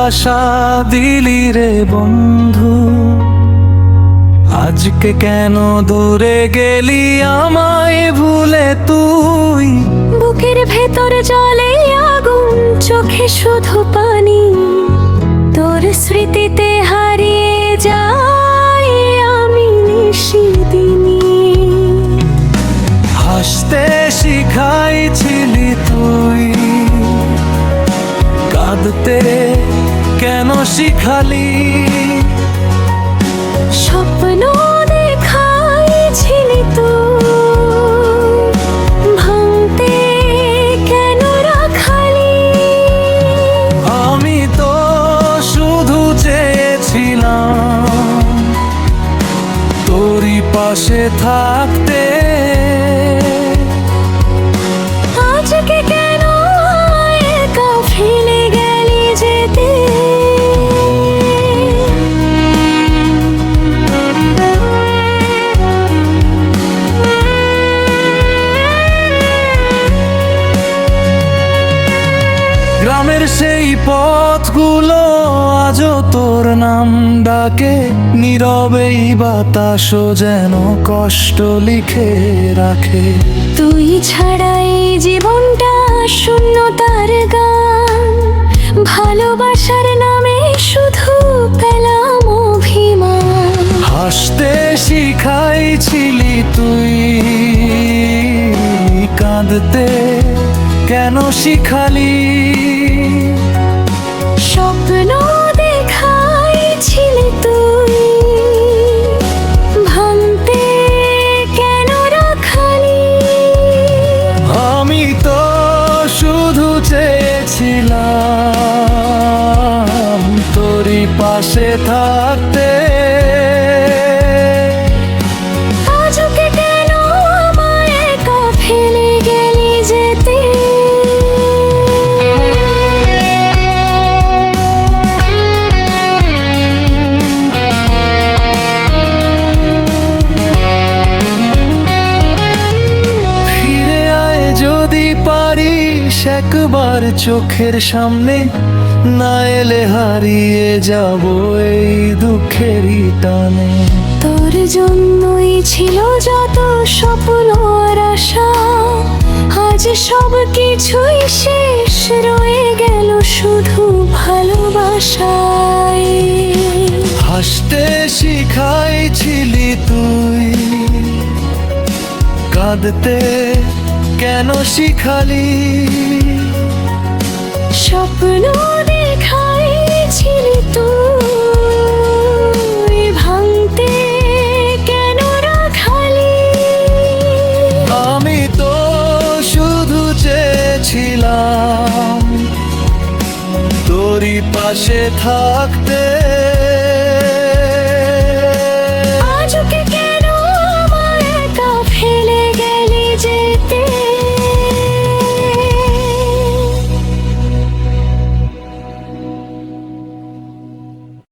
ভালোবাসা দিলি রে বন্ধু, আজকে কেন দূরে গেলি আমায় ভুলে তুই। বুকের ভেতর জ্বলে আগুন, চোখে শুধু পানি, তোর স্মৃতিতে হারিয়ে যাই আমি নিশিদিনী। হাসতে শিখাইছিলি তুই, কাঁদতে কেন শিখালি। স্বপ্ন দেখাইছিলি তুই, ভাঙতে কেন রাখালি। আমি তো শুধু চেয়েছিলাম তোরই পাশে থাকতে। আজকে কেন একা ফেলে গেলি যেতে। গ্রামের সেই পথগুলো আজও তোর নাম ডাকে, নীরবেই বাতাসও যেন কষ্ট লিখে রাখে। তুই ছাড়া এই জীবনটা শূন্যতার গান, ভালোবাসার নামে শুধু পেলাম অভিমান। হাসতে শিখাইছিলি তুই, কাঁদতে কেন শিখালি। স্বপ্ন দেখাইছিলি তুই, ভাঙতে কেন রাখালি। আমি তো শুধু চেয়েছিলাম তোরই পাশে থাকতে। আজকে কেন আমায় একা ফেলে গেলি যেতে। ফিরে আয় যদি পারিস একবার চোখের সামনে, না এলে হারিয়ে যাব এই দুঃখেরই টানে। তোর জন্যই ছিল যত স্বপ্ন আর আশা, আজ সব কিছুই শেষ, রয়ে গেল শুধু ভালোবাসায়। হাসতে শিখাইছিলি তুই, কাঁদতে কেন শিখালি। স্বপ্ন দেখাইছিলি তুই, ভাঙতে কেন রাখালি। আমি তো শুধু চেয়েছিলাম তোরই পাশে থাকতে।